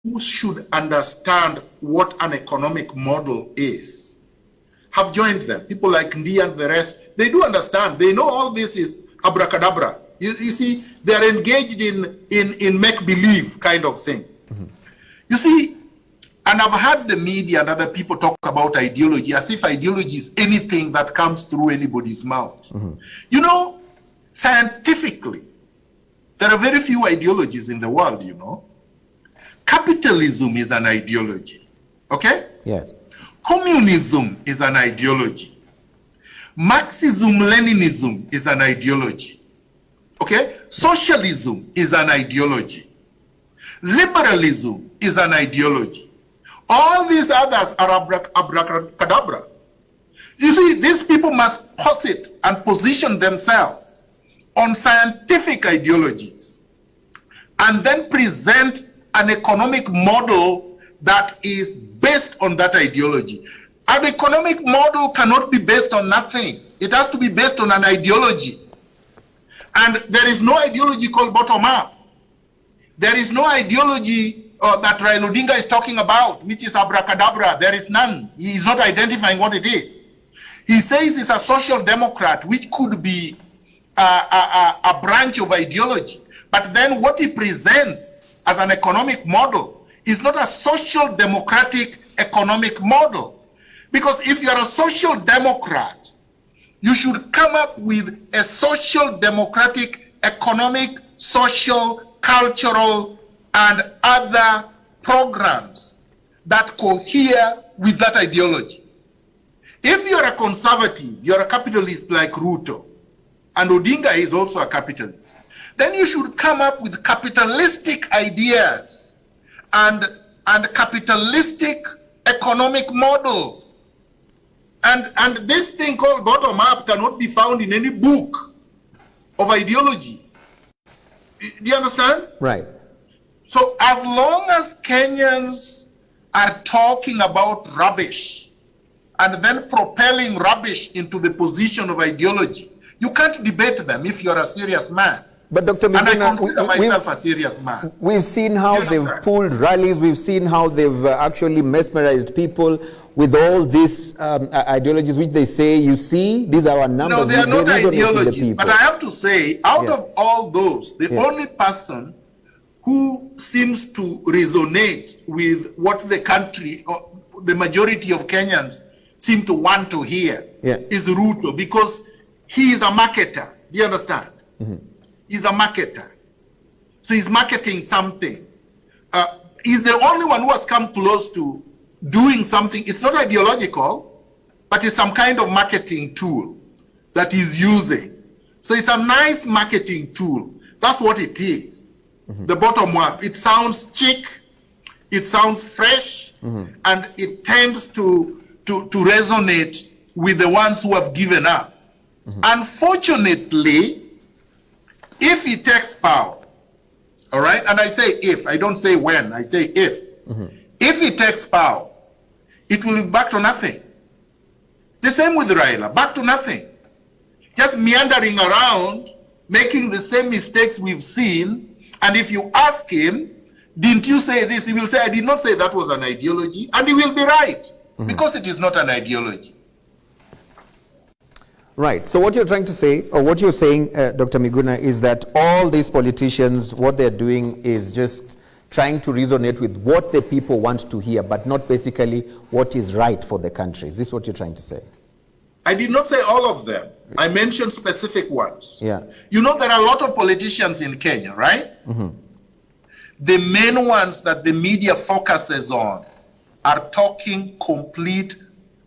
who should understand what an economic model is have joined them. People like Ndi and the rest, they do understand. They know all this is abracadabra. You see, they are engaged in make-believe kind of thing. Mm-hmm. You see, and I've heard the media and other people talk about ideology as if ideology is anything that comes through anybody's mouth. Mm-hmm. You know, scientifically, there are very few ideologies in the world, you know. Capitalism is an ideology, okay? Yes. Communism is an ideology. Marxism-Leninism is an ideology, okay? Socialism is an ideology. Liberalism is an ideology. All these others are abracadabra. You see, these people must posit and position themselves on scientific ideologies and then present an economic model that is based on that ideology. An economic model cannot be based on nothing. It has to be based on an ideology. And there is no ideology called bottom-up. There is no ideology that Raila Odinga is talking about, which is abracadabra. There is none. He is not identifying what it is. He says he's a social democrat, which could be a branch of ideology. But then what he presents as an economic model is not a social democratic economic model. Because if you're a social democrat, you should come up with a social democratic economic, social, cultural, and other programs that cohere with that ideology. If you're a conservative, you're a capitalist like Ruto, and Odinga is also a capitalist, then you should come up with capitalistic ideas and capitalistic economic models. And this thing called bottom-up cannot be found in any book of ideology. Do you understand? Right. So as long as Kenyans are talking about rubbish and then propelling rubbish into the position of ideology, you can't debate them if you're a serious man. But Dr. Miguna, and I consider myself a serious man. We've seen how they've pulled rallies. We've seen how they've actually mesmerized people with all these ideologies, which they say, you see, these are our numbers. No, they are not ideologies. But I have to say, out of all those, the only person who seems to resonate with what the country, or the majority of Kenyans seem to want to hear is Ruto, because he is a marketer. Do you understand? Mm-hmm. He's a marketer. So he's marketing something. He's the only one who has come close to doing something. It's not ideological, but it's some kind of marketing tool that he's using. So it's a nice marketing tool. That's what it is. Mm-hmm. The bottom one. It sounds chic, it sounds fresh, and it tends to resonate with the ones who have given up. Mm-hmm. Unfortunately, if he takes power, all right, and I say if, I don't say when, I say if. Mm-hmm. If he takes power, it will be back to nothing. The same with Raila, back to nothing. Just meandering around, making the same mistakes we've seen, and if you ask him, didn't you say this? He will say, I did not say that was an ideology, and he will be right, because it is not an ideology. Right. So what you're trying to say, or what you're saying, Dr. Miguna, is that all these politicians, what they're doing is just trying to resonate with what the people want to hear, but not basically what is right for the country. Is this what you're trying to say? I did not say all of them. I mentioned specific ones. Yeah. You know, there are a lot of politicians in Kenya, right? Mm-hmm. The main ones that the media focuses on are talking complete,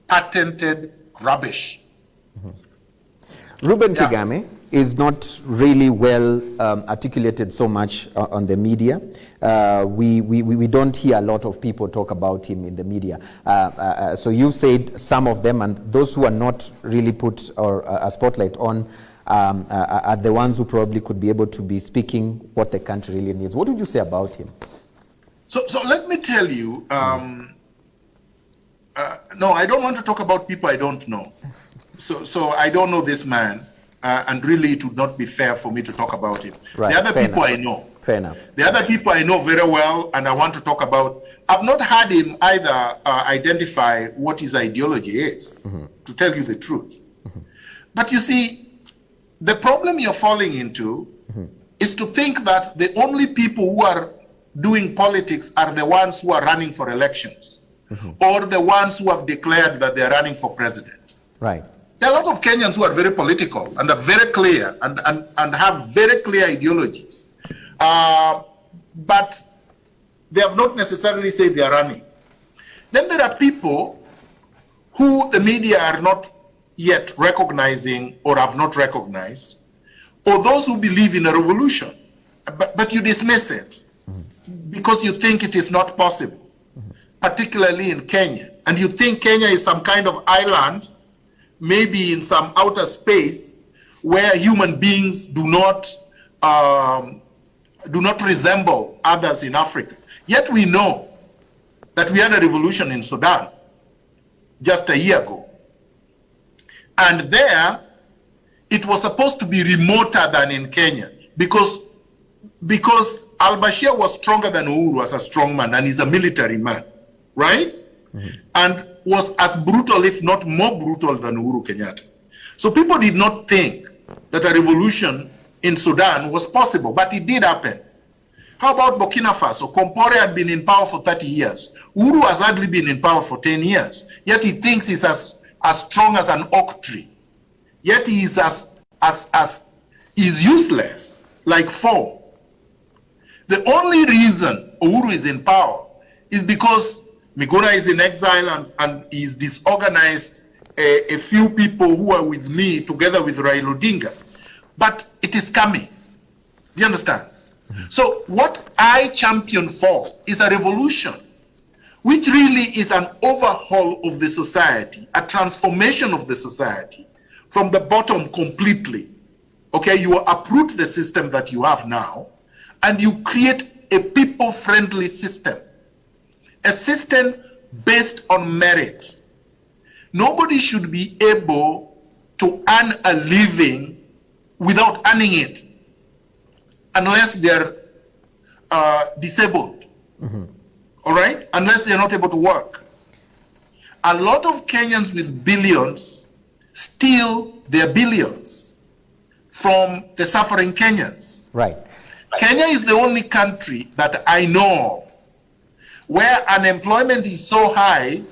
patented rubbish. Mm-hmm. Reuben Kigame is not really well articulated so much on the media. We don't hear a lot of people talk about him in the media. So you said some of them, and those who are not really put a spotlight on are the ones who probably could be able to be speaking what the country really needs. What would you say about him? So let me tell you, no, I don't want to talk about people I don't know. So I don't know this man, and really it would not be fair for me to talk about him. Right, the other people enough. I know. Fair enough. The other people I know very well and I want to talk about, I've not had him either identify what his ideology is, to tell you the truth. But you see, the problem you're falling into is to think that the only people who are doing politics are the ones who are running for elections, or the ones who have declared that they're running for president. Right. There are a lot of Kenyans who are very political and are very clear and have very clear ideologies. But they have not necessarily said they are running. Then there are people who the media are not yet recognizing or have not recognized, or those who believe in a revolution, but you dismiss it because you think it is not possible, particularly in Kenya. And you think Kenya is some kind of island, maybe in some outer space, where human beings do not resemble others in Africa. Yet we know that we had a revolution in Sudan just a year ago. And there, it was supposed to be remoter than in Kenya because al-Bashir was stronger than Uhuru as a strong man, and he's a military man, right? And was as brutal, if not more brutal, than Uhuru Kenyatta. So people did not think that a revolution in Sudan was possible, but it did happen. How about Burkina Faso? Compaore had been in power for 30 years. Uhuru has hardly been in power for 10 years. Yet he thinks he's as strong as an oak tree. Yet he is he's useless, like foam. The only reason Uhuru is in power is because Miguna is in exile and he's disorganized a few people who are with me together with Raila Odinga. But it is coming. Do you understand? So what I champion for is a revolution, which really is an overhaul of the society, a transformation of the society from the bottom completely. Okay, you uproot the system that you have now, and you create a people-friendly system, a system based on merit. Nobody should be able to earn a living without earning it, unless they're disabled, all right? Unless they're not able to work. A lot of Kenyans with billions steal their billions from the suffering Kenyans. Right. Kenya is the only country that I know of where unemployment is so high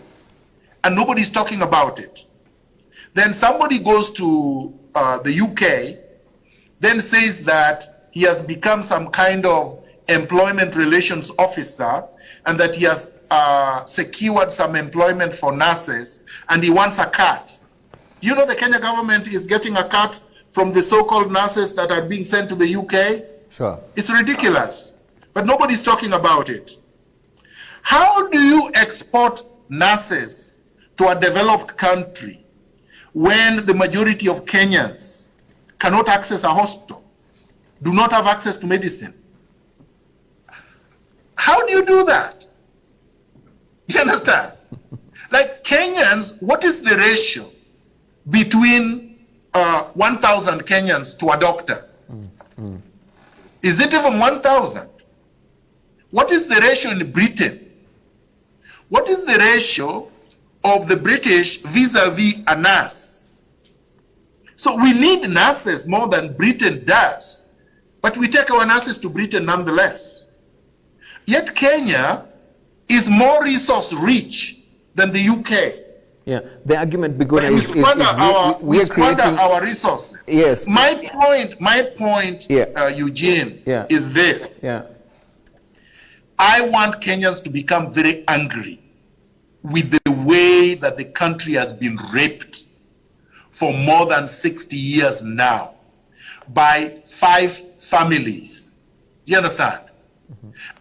and nobody's talking about it. Then somebody goes to the UK, then says that he has become some kind of employment relations officer and that he has secured some employment for nurses and he wants a cut. You know the Kenya government is getting a cut from the so-called nurses that are being sent to the UK? Sure. It's ridiculous, but nobody's talking about it. How do you export nurses to a developed country when the majority of Kenyans cannot access a hospital, do not have access to medicine? How do you do that? Do you understand? Like Kenyans, what is the ratio between 1,000 Kenyans to a doctor? Is it even 1,000? What is the ratio in Britain? What is the ratio of the British vis-a-vis a nurse? So we need nurses more than Britain does, but we take our nurses to Britain nonetheless. Yet Kenya is more resource rich than the UK. Yeah, the argument, Miguna, we squander our resources. Yes. My point, Eugene, is this. Yeah. I want Kenyans to become very angry with the way that the country has been raped for more than 60 years now by 5 families. You understand?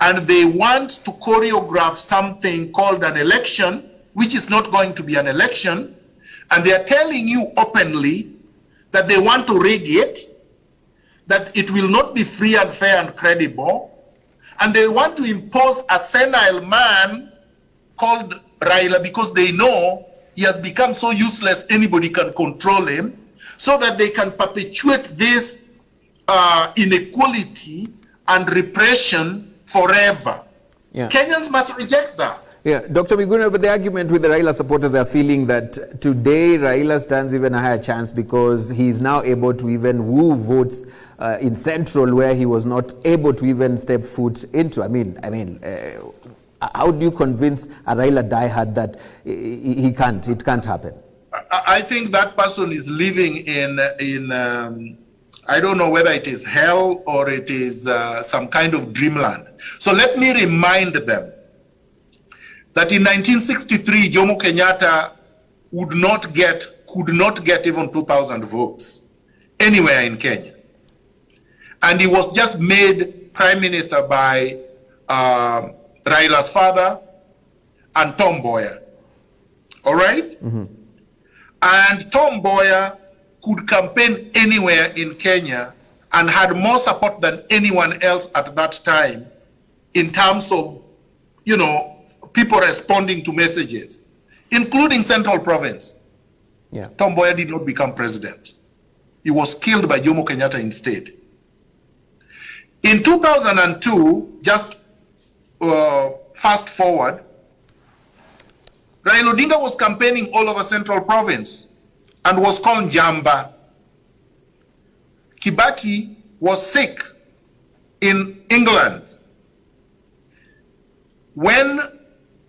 And they want to choreograph something called an election, which is not going to be an election, and they are telling you openly that they want to rig it, that it will not be free and fair and credible, and they want to impose a senile man called Raila because they know he has become so useless anybody can control him, so that they can perpetuate this inequality and repression forever. Yeah. Kenyans must reject that. Yeah, Dr. Miguna, but the argument with the Raila supporters are feeling that today Raila stands even a higher chance because he's now able to even woo votes in Central where he was not able to even step foot into. I mean, how do you convince a Raila diehard that it can't happen? I think that person is living in I don't know whether it is hell or it is some kind of dreamland. So let me remind them that in 1963, Jomo Kenyatta could not get even 2,000 votes anywhere in Kenya. And he was just made prime minister by Raila's father and Tom Mboya. All right? Mm-hmm. And Tom Mboya could campaign anywhere in Kenya and had more support than anyone else at that time in terms of, people responding to messages, including Central Province. Yeah. Tom Mboya did not become president. He was killed by Jomo Kenyatta instead. In 2002, just fast forward, Raila Odinga was campaigning all over Central Province and was called Jamba. Kibaki was sick in England. When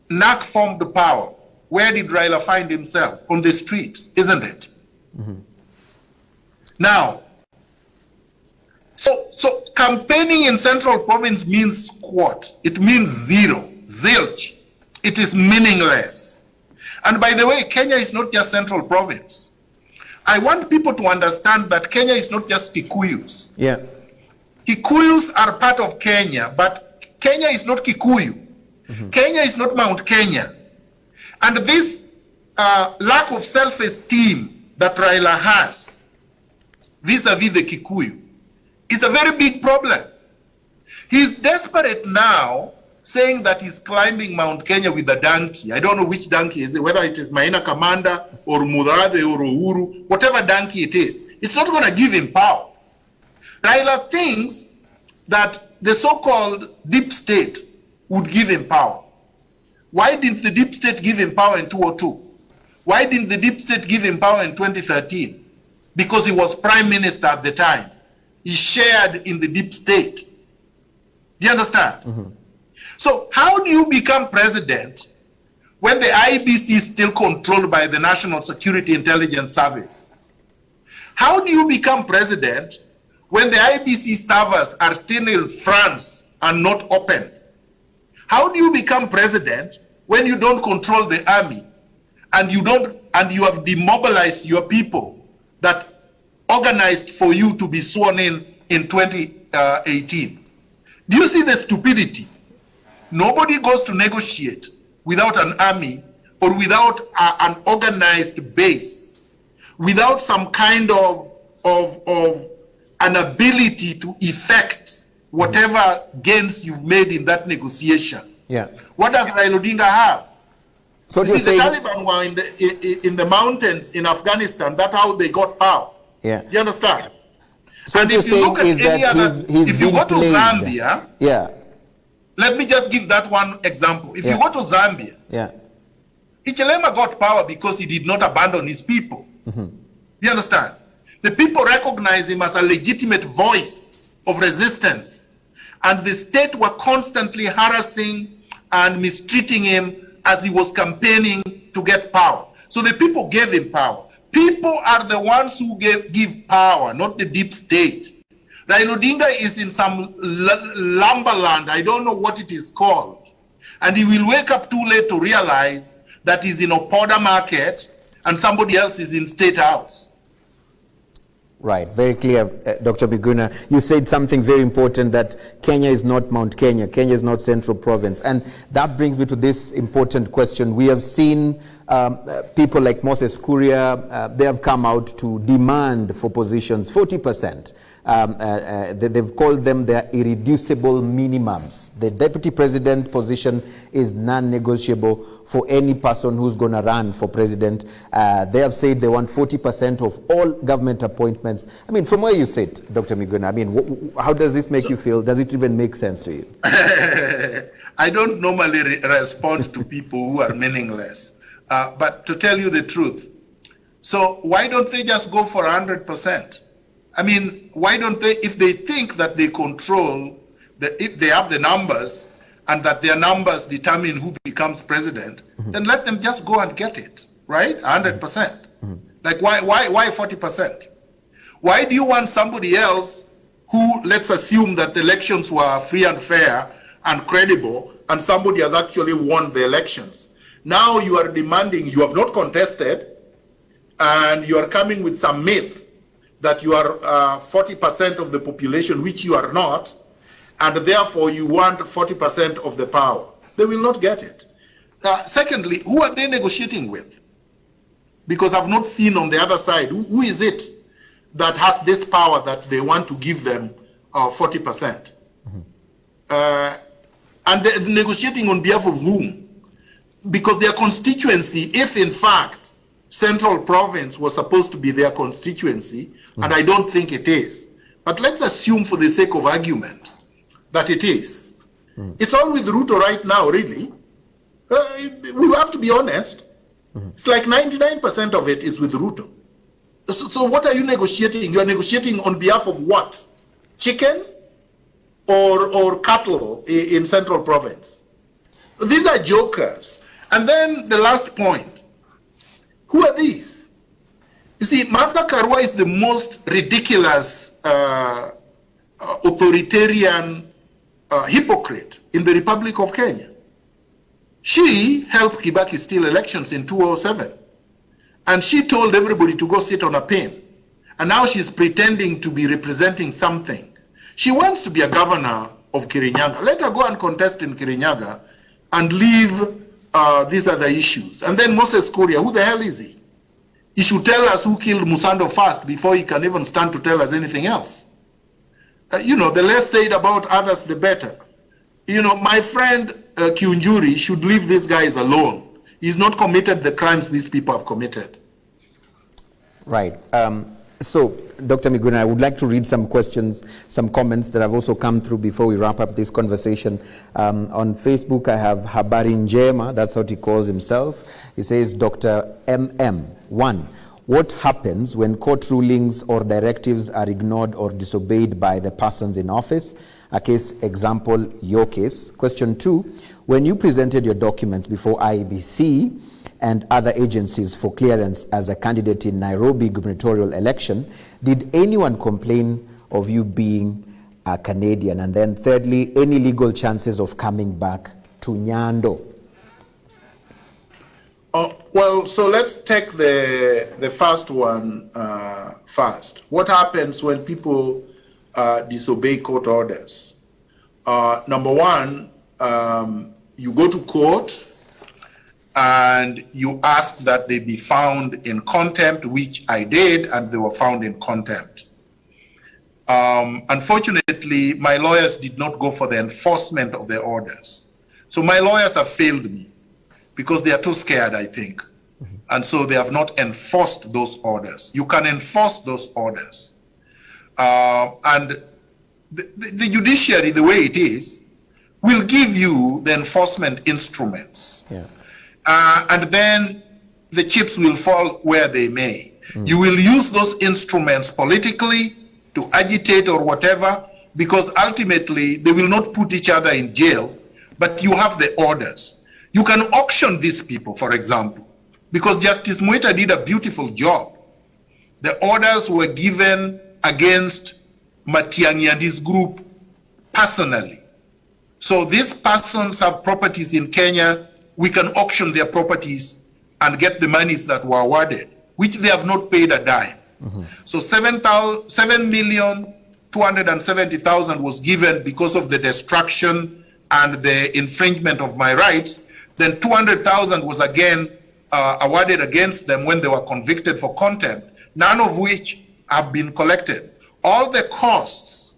NAC formed the power, where did Raila find himself? On the streets, isn't it? Mm-hmm. Now, so campaigning in Central Province means squat. It means zero, zilch. It is meaningless. And by the way, Kenya is not just Central Province. I want people to understand that Kenya is not just Kikuyus. Yeah. Kikuyus are part of Kenya, but Kenya is not Kikuyu. Mm-hmm. Kenya is not Mount Kenya. And this lack of self-esteem that Raila has vis-a-vis the Kikuyu is a very big problem. He's desperate now, saying that he's climbing Mount Kenya with a donkey. I don't know which donkey is it, whether it is Maina Commander or Murathe or Uhuru, whatever donkey it is. It's not going to give him power. Raila thinks that the so-called deep state would give him power. Why didn't the deep state give him power in 2002? Why didn't the deep state give him power in 2013? Because he was prime minister at the time. He shared in the deep state. Do you understand? Mm-hmm. So how do you become president when the IBC is still controlled by the National Security Intelligence Service? How do you become president when the IBC servers are still in France and not open? How do you become president when you don't control the army and you have demobilized your people that organized for you to be sworn in 2018? Do you see the stupidity? Nobody goes to negotiate without an army or without an organized base, without some kind of an ability to effect whatever gains you've made in that negotiation. Yeah. What does Raila Odinga have? So the Taliban were in the mountains in Afghanistan. That's how they got power. Yeah. You understand? So and if you look at any other, if you go to Zambia, yeah. Let me just give that one example. If you go to Zambia, yeah, Hichilema got power because he did not abandon his people. Mm-hmm. You understand? The people recognize him as a legitimate voice of resistance. And the state were constantly harassing and mistreating him as he was campaigning to get power. So the people gave him power. People are the ones who give power, not the deep state. Raila Odinga is in some lumberland, I don't know what it is called. And he will wake up too late to realize that he's in Opoda market and somebody else is in State House. Right, very clear, Dr. Miguna. You said something very important, that Kenya is not Mount Kenya. Kenya is not Central Province. And that brings me to this important question. We have seen people like Moses Kuria, they have come out to demand for positions 40%. They've called them their irreducible minimums. The deputy president position is non-negotiable for any person who's going to run for president. They have said they want 40% of all government appointments. I mean, from where you sit, Dr. Miguna, I mean, how does this make you feel? Does it even make sense to you? I don't normally respond to people who are meaningless. But to tell you the truth, so why don't they just go for 100%? I mean, why don't they, if they think that they control, if they have the numbers and that their numbers determine who becomes president, then let them just go and get it, right? 100%. Like why 40%? Why do you want somebody else who, let's assume that the elections were free and fair and credible and somebody has actually won the elections? Now you are demanding, you have not contested, and you are coming with some myth that you are 40% of the population, which you are not, and therefore you want 40% of the power. They will not get it. Secondly, who are they negotiating with? Because I've not seen on the other side, who is it that has this power that they want to give them 40%? And they're negotiating on behalf of whom? Because their constituency, if in fact Central Province was supposed to be their constituency, and I don't think it is, but let's assume for the sake of argument that it is. It's all with Ruto right now, really. We have to be honest. It's like 99% of it is with Ruto. So what are you negotiating? You're negotiating on behalf of what? Chicken or cattle in Central Province? These are jokers. And then the last point. Who are these? You see, Martha Karua is the most ridiculous authoritarian hypocrite in the Republic of Kenya. She helped Kibaki steal elections in 2007. And she told everybody to go sit on a pin. And now she's pretending to be representing something. She wants to be a governor of Kirinyaga. Let her go and contest in Kirinyaga and leave these other issues. And then Moses Kuria, who the hell is he? He should tell us who killed Musando first before he can even stand to tell us anything else. You know, the less said about others, the better. You know, my friend Kiunjuri should leave these guys alone. He's not committed the crimes these people have committed. Right. So, Dr. Miguna, I would like to read some questions, some comments that have also come through before we wrap up this conversation. On Facebook, I have Habari Njema, that's what he calls himself. He says, Dr. MM, 1. What happens when court rulings or directives are ignored or disobeyed by the persons in office? A case example, your case. Question 2, when you presented your documents before IEBC and other agencies for clearance as a candidate in Nairobi gubernatorial election, did anyone complain of you being a Canadian? And then thirdly, any legal chances of coming back to Nyando? Well, so let's take the first one first. What happens when people disobey court orders? Number one, you go to court and you ask that they be found in contempt, which I did, and they were found in contempt. Unfortunately, my lawyers did not go for the enforcement of the orders. So my lawyers have failed me because they are too scared, I think. And so they have not enforced those orders. You can enforce those orders. And the judiciary, the way it is, will give you the enforcement instruments. Yeah. And then the chips will fall where they may. You will use those instruments politically to agitate or whatever, because ultimately they will not put each other in jail, but you have the orders. You can auction these people, for example, because Justice Mwita did a beautiful job. The orders were given against Matiang'i and his group personally. So these persons have properties in Kenya. We can auction their properties and get the monies that were awarded, which they have not paid a dime. So 7,270,000 was given because of the destruction and the infringement of my rights. Then 200,000 was again awarded against them when they were convicted for contempt, none of which have been collected. all the costs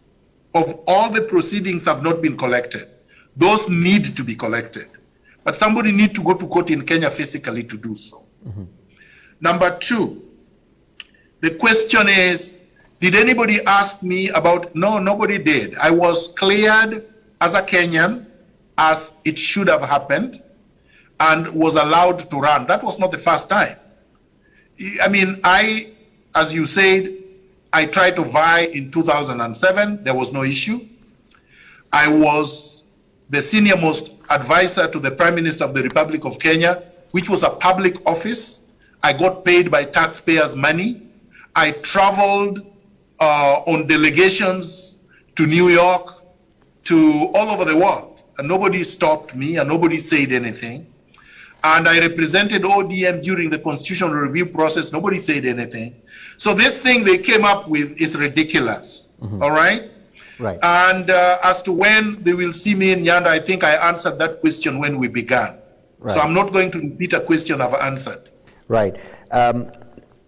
of all the proceedings have not been collected. Those need to be collected. But somebody needs to go to court in Kenya physically to do so. Number two, the question is, did anybody ask me about? No, nobody did. I was cleared as a Kenyan, as it should have happened, and was allowed to run. That was not the first time. I mean, as you said, I tried to vie in 2007. There was no issue. I was the senior most advisor to the Prime Minister of the Republic of Kenya, which was a public office. I got paid by taxpayers' money. I traveled on delegations to New York, to all over the world, and nobody stopped me and nobody said anything. And I represented ODM during the constitutional review process. Nobody said anything. So this thing they came up with is ridiculous. All right? Right. And as to when they will see me in Nyanda, I think I answered that question when we began. Right. So I'm not going to repeat a question I've answered. Right.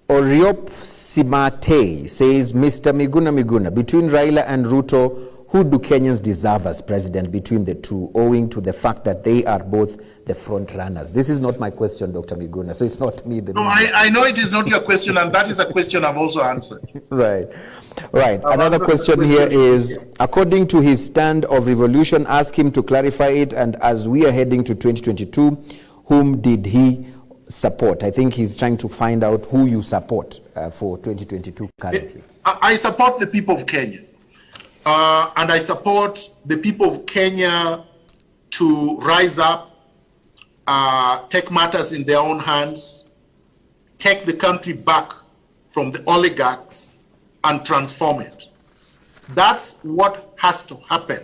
Oriop Simate says, Mr. Miguna, between Raila and Ruto, who do Kenyans deserve as president between the two, owing to the fact that they are both the front runners? This is not my question, Dr. Miguna, so it's not me. No, I know it is not your question, and that is a question I've also answered. Right. Another question here is, according to his stand of revolution, ask him to clarify it, and as we are heading to 2022, whom did he support? I think he's trying to find out who you support for 2022 currently. I support the people of Kenya. And I support the people of Kenya to rise up, take matters in their own hands, take the country back from the oligarchs and transform it. That's what has to happen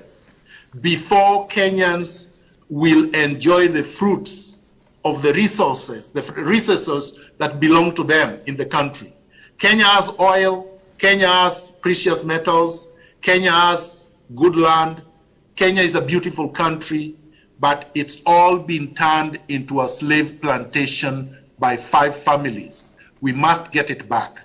before Kenyans will enjoy the fruits of the resources that belong to them in the country. Kenya has oil, Kenya has precious metals, Kenya has good land. Kenya is a beautiful country, but it's all been turned into a slave plantation by 5 families. We must get it back.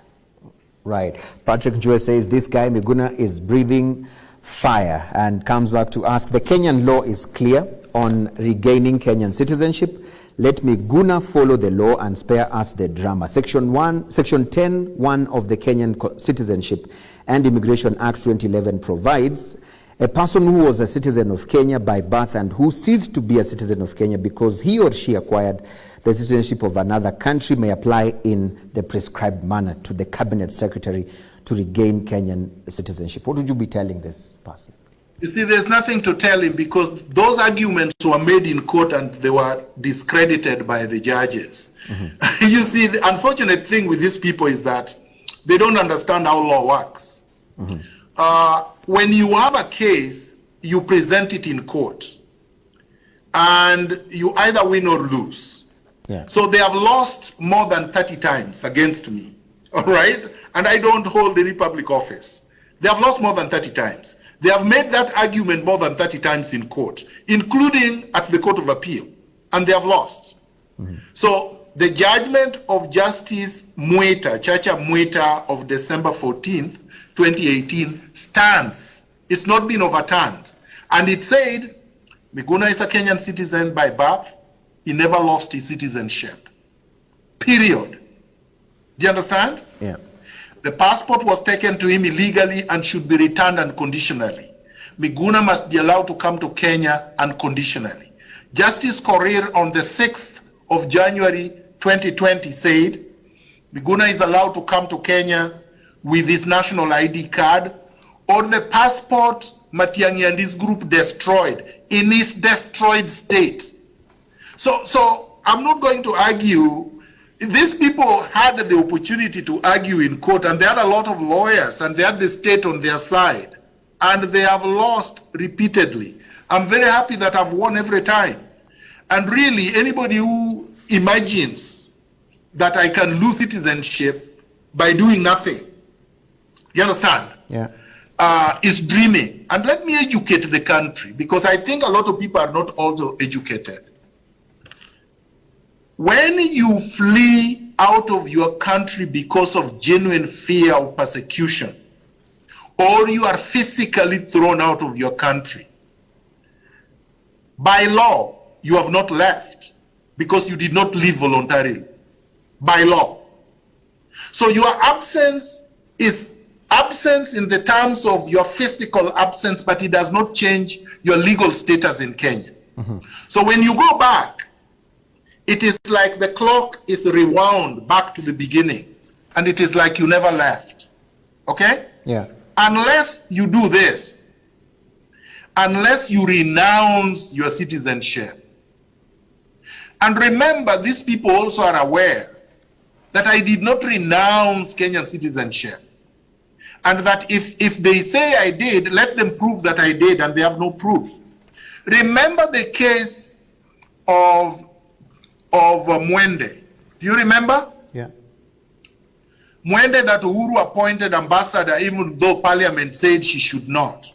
Right. Patrick Joy says this guy, Miguna, is breathing fire, and comes back to ask, the Kenyan law is clear on regaining Kenyan citizenship. Let Miguna follow the law and spare us the drama. Section 10(1) of the Kenyan Citizenship and Immigration Act 2011 provides a person who was a citizen of Kenya by birth and who ceased to be a citizen of Kenya because he or she acquired the citizenship of another country may apply in the prescribed manner to the cabinet secretary to regain Kenyan citizenship. What would you be telling this person? You see, there's nothing to tell him because those arguments were made in court and they were discredited by the judges. You see, the unfortunate thing with these people is that they don't understand how law works. When you have a case, you present it in court and you either win or lose. Yeah. So they have lost more than 30 times against me, all right? And I don't hold any public office. They have lost more than 30 times. They have made that argument more than 30 times in court, including at the Court of Appeal, and they have lost. So the judgment of Justice Mwita, Chacha Mwita of December 14th, 2018 stands. It's not been overturned. And it said, Miguna is a Kenyan citizen by birth. He never lost his citizenship. Period. Do you understand? Yeah. The passport was taken to him illegally and should be returned unconditionally. Miguna must be allowed to come to Kenya unconditionally. Justice Korir on the 6th of January 2020 said, Miguna is allowed to come to Kenya with his national ID card or the passport Matiang'i and his group destroyed in his destroyed state. So I'm not going to argue. These people had the opportunity to argue in court, and they had a lot of lawyers, and they had the state on their side, and they have lost repeatedly. I'm very happy that I've won every time. And really, anybody who imagines that I can lose citizenship by doing nothing, you understand? Yeah. Is dreaming. And let me educate the country, because I think a lot of people are not also educated. When you flee out of your country because of genuine fear of persecution, or you are physically thrown out of your country. By law, you have not left because you did not leave voluntarily. By law. So your absence is absence in the terms of your physical absence, but it does not change your legal status in Kenya. Mm-hmm. So when you go back, it is like the clock is rewound back to the beginning, and it is like you never left. Okay? Yeah. Unless you do this, unless you renounce your citizenship. And remember, these people also are aware that I did not renounce Kenyan citizenship. And that if they say I did, let them prove that I did, and they have no proof. Remember the case of Mwende. Do you remember? Yeah. Mwende, that Uhuru appointed ambassador even though parliament said she should not.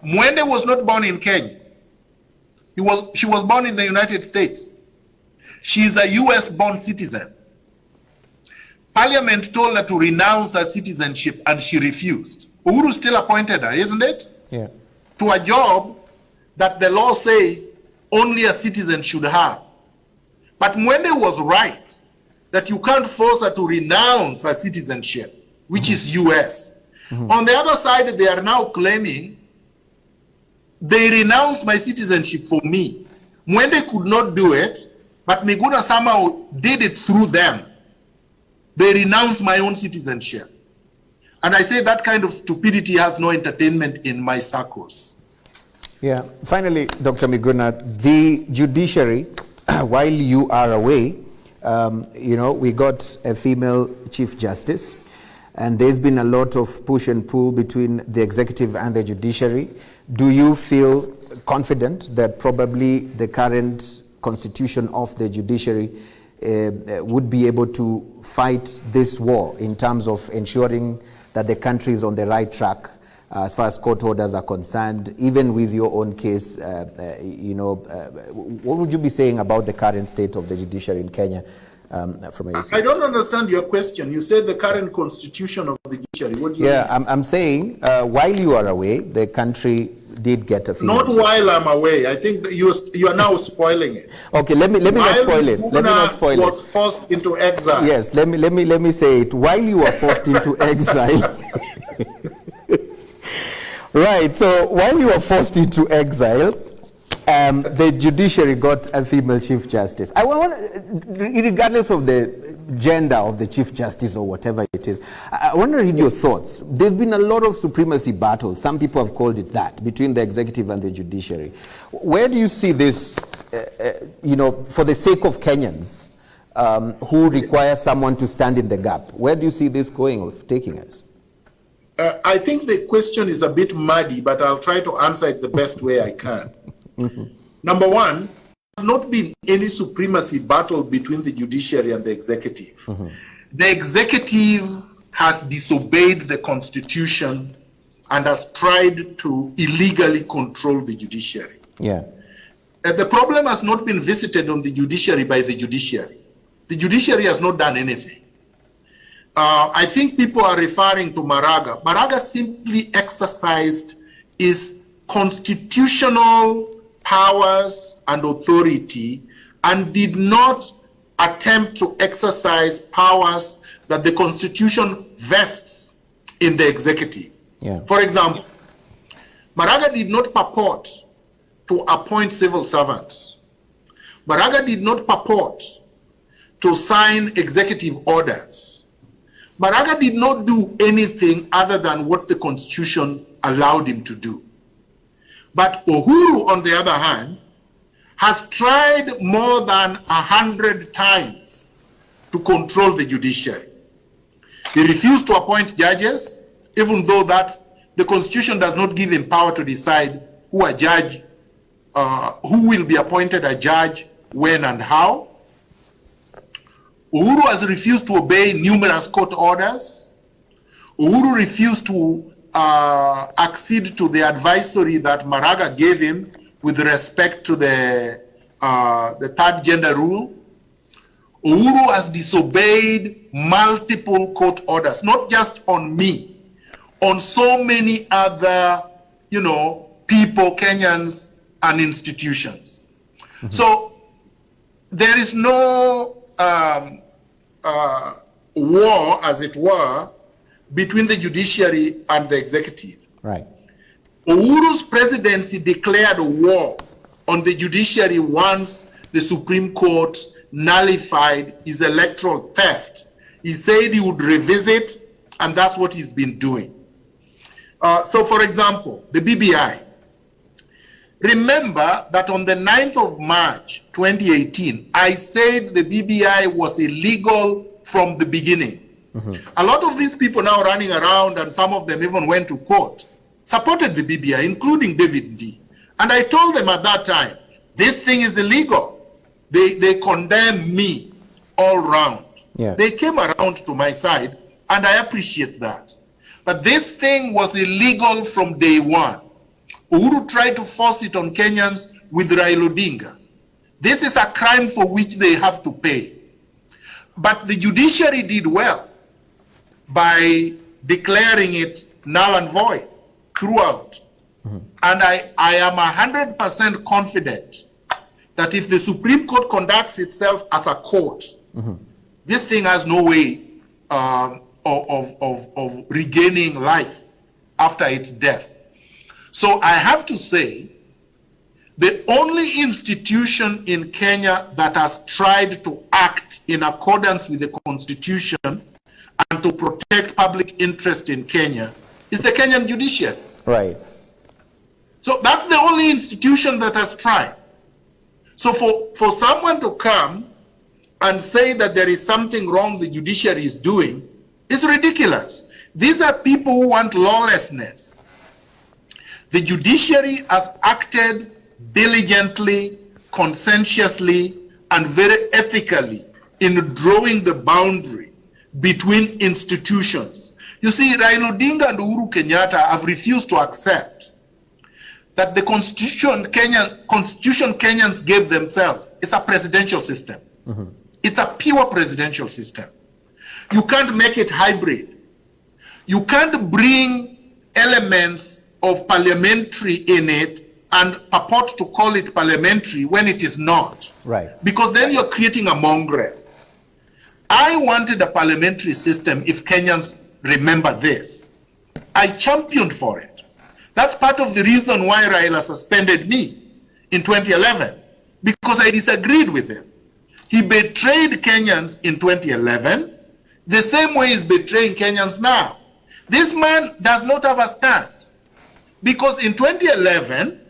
Mwende was not born in Kenya. She was born in the United States. She is a US-born citizen. Parliament told her to renounce her citizenship and she refused. Uhuru still appointed her, isn't it? Yeah. To a job that the law says only a citizen should have. But Mwende was right that you can't force her to renounce her citizenship, which is US. On the other side, they are now claiming they renounced my citizenship for me. Mwende could not do it, but Miguna somehow did it through them. They renounced my own citizenship. And I say that kind of stupidity has no entertainment in my circles. Yeah. Finally, Dr. Miguna, the judiciary, while you are away, we got a female Chief Justice, and there's been a lot of push and pull between the executive and the judiciary. Do you feel confident that probably the current constitution of the judiciary would be able to fight this war in terms of ensuring that the country is on the right track as far as court orders are concerned, even with your own case? What would you be saying about the current state of the judiciary in Kenya? I don't understand your question. You said the current constitution of the judiciary. What do you mean? I'm saying while you are away, the country did get a female. Not while I'm away. I think that you are now spoiling it. Okay, let me not spoil it. Let me not spoil was forced into exile. Yes, let me say it. While you were forced into exile. Right, so while you were forced into exile, the judiciary got a female Chief Justice. I want, regardless of the gender of the Chief Justice or whatever it is, I want to read your thoughts. There's been a lot of supremacy battles, some people have called it that, between the executive and the judiciary. Where do you see this, for the sake of Kenyans who require someone to stand in the gap? Where do you see this going or taking us? I think the question is a bit muddy, but I'll try to answer it the best way I can. Number one, there has not been any supremacy battle between the judiciary and the executive. The executive has disobeyed the constitution and has tried to illegally control the judiciary. Yeah. The problem has not been visited on the judiciary by the judiciary. The judiciary has not done anything. I think people are referring to Maraga. Maraga simply exercised his constitutional powers and authority and did not attempt to exercise powers that the Constitution vests in the executive. Yeah. For example, Maraga did not purport to appoint civil servants. Maraga did not purport to sign executive orders. Maraga did not do anything other than what the Constitution allowed him to do. But Uhuru, on the other hand, has tried more than 100 times to control the judiciary. He refused to appoint judges, even though that the Constitution does not give him power to decide who will be appointed a judge, when and how. Uhuru has refused to obey numerous court orders. Uhuru refused to accede to the advisory that Maraga gave him with respect to the third gender rule. Uhuru has disobeyed multiple court orders, not just on me, on so many other, people, Kenyans, and institutions. So there is no war, as it were, between the judiciary and the executive. Right. Uhuru's presidency declared a war on the judiciary once the Supreme Court nullified his electoral theft. He said he would revisit, and that's what he's been doing. So, for example, the BBI. Remember that on the 9th of March, 2018, I said the BBI was illegal from the beginning. A lot of these people now running around, and some of them even went to court, supported the BBI, including David D. And I told them at that time, this thing is illegal. They condemned me all round. Yeah. They came around to my side, and I appreciate that. But this thing was illegal from day one. Uhuru tried to force it on Kenyans with Raila Odinga. This is a crime for which they have to pay. But the judiciary did well by declaring it null and void throughout. And I am 100% confident that if the Supreme Court conducts itself as a court, this thing has no way of regaining life after its death. So I have to say, the only institution in Kenya that has tried to act in accordance with the Constitution and to protect public interest in Kenya is the Kenyan judiciary. Right. So that's the only institution that has tried. So for someone to come and say that there is something wrong the judiciary is doing is ridiculous. These are people who want lawlessness. The judiciary has acted diligently, conscientiously, and very ethically in drawing the boundary between institutions. You see, Raila Odinga and Uhuru Kenyatta have refused to accept that the constitution Kenyans gave themselves is a presidential system. It's a pure presidential system. You can't make it hybrid. You can't bring elements of parliamentary in it and purport to call it parliamentary when it is not. Right. Because then you're creating a mongrel. I wanted a parliamentary system, if Kenyans remember this. I championed for it. That's part of the reason why Raila suspended me in 2011, because I disagreed with him. He betrayed Kenyans in 2011, the same way he's betraying Kenyans now. This man does not have a stand, because in 2011,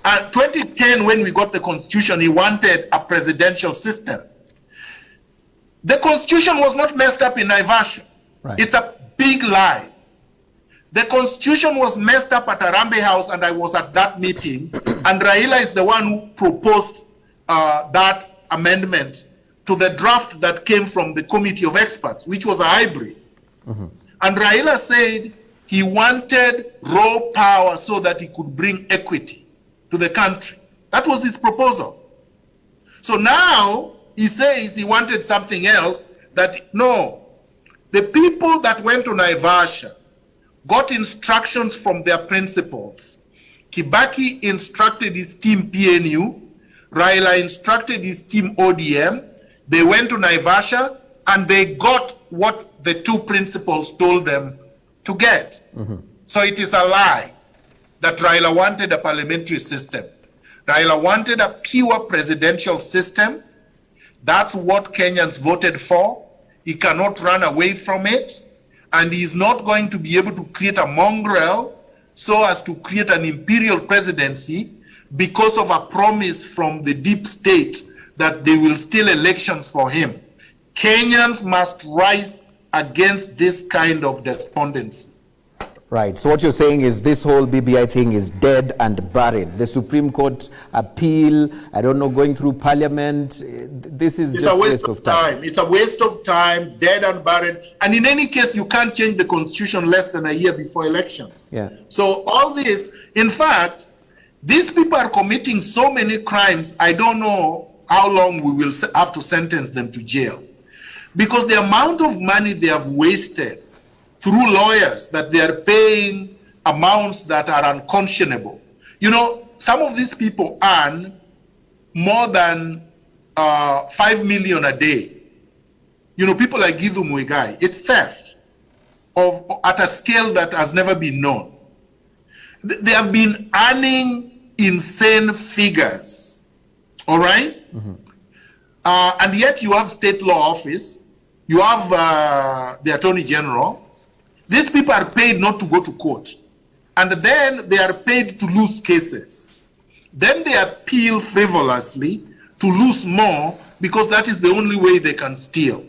2010, when we got the constitution, he wanted a presidential system. The constitution was not messed up in Naivasha. Right. It's a big lie. The constitution was messed up at Harambee House, and I was at that meeting, and Raila is the one who proposed that amendment to the draft that came from the committee of experts, which was a hybrid. And Raila said he wanted raw power so that he could bring equity to the country. That was his proposal. So now he says he wanted something else, that no, the people that went to Naivasha got instructions from their principals. Kibaki instructed his team PNU, Raila instructed his team ODM, they went to Naivasha and they got what the two principals told them to get. So it is a lie that Raila wanted a parliamentary system. Raila wanted a pure presidential system. That's what Kenyans voted for. He cannot run away from it. And he is not going to be able to create a mongrel so as to create an imperial presidency because of a promise from the deep state that they will steal elections for him. Kenyans must rise against this kind of despondency. Right. So what you're saying is this whole BBI thing is dead and buried. The Supreme Court appeal, I don't know, going through Parliament, this is just a waste of time. It's a waste of time, dead and buried. And in any case, you can't change the constitution less than a year before elections. Yeah. So all this, in fact, these people are committing so many crimes, I don't know how long we will have to sentence them to jail. Because the amount of money they have wasted through lawyers, that they are paying amounts that are unconscionable. You know, some of these people earn more than 5 million a day. You know, people like Githu Muigai, it's theft at a scale that has never been known. They have been earning insane figures, all right? Mm-hmm. And yet you have state law office, you have the Attorney General. These people are paid not to go to court. And then they are paid to lose cases. Then they appeal frivolously to lose more because that is the only way they can steal.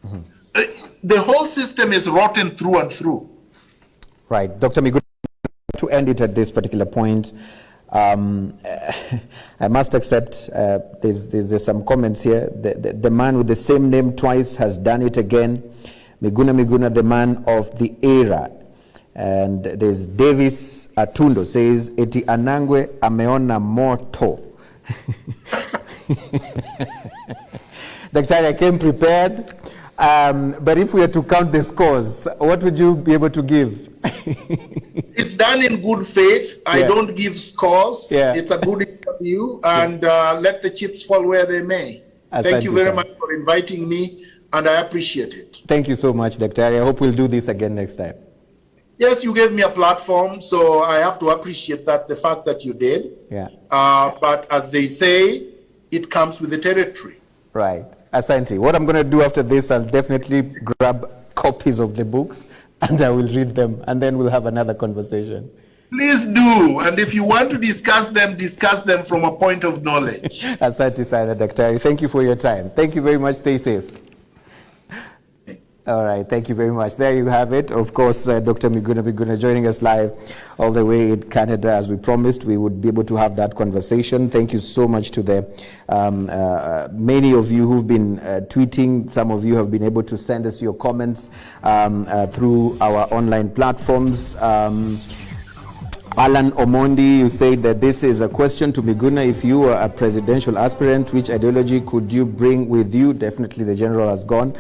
Mm-hmm. The whole system is rotten through and through. Right. Dr. Miguna, to end it at this particular point, I must accept there's some comments here. The man with the same name twice has done it again. Miguna, the man of the era. And there's Davis Atundo says, Eti Anangwe ameona moto. Dr. I came prepared, but if we are to count the scores, what would you be able to give? It's done in good faith. I don't give scores. Yeah. It's a good interview, and let the chips fall where they may. Thank you very much for inviting me, and I appreciate it. Thank you so much, Dr. I hope we'll do this again next time. Yes, you gave me a platform, so I have to appreciate that, the fact that you did. Yeah. But as they say, it comes with the territory. Right. Asante. What I'm going to do after this, I'll definitely grab copies of the books and I will read them, and then we'll have another conversation. Please do. And if you want to discuss them from a point of knowledge. Asante sana, Daktari. Thank you for your time. Thank you very much. Stay safe. All right, thank you very much. There you have it. Of course, Dr. Miguna joining us live all the way in Canada. As we promised, we would be able to have that conversation. Thank you so much to the many of you who've been tweeting. Some of you have been able to send us your comments through our online platforms. Alan Omondi, you said that this is a question to Miguna. If you were a presidential aspirant, which ideology could you bring with you? Definitely the general has gone.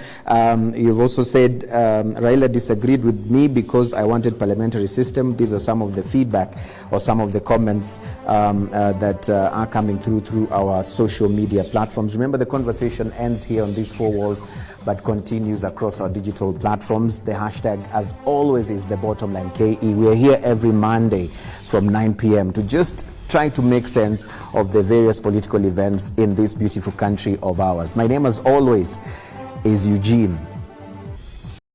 You've also said Raila disagreed with me because I wanted parliamentary system. These are some of the feedback or some of the comments that are coming through our social media platforms. Remember, the conversation ends here on these four walls, but continues across our digital platforms. The hashtag, as always, is the bottom line KE. We are here every Monday from 9 p.m. to just try to make sense of the various political events in this beautiful country of ours. My name, as always, is Eugene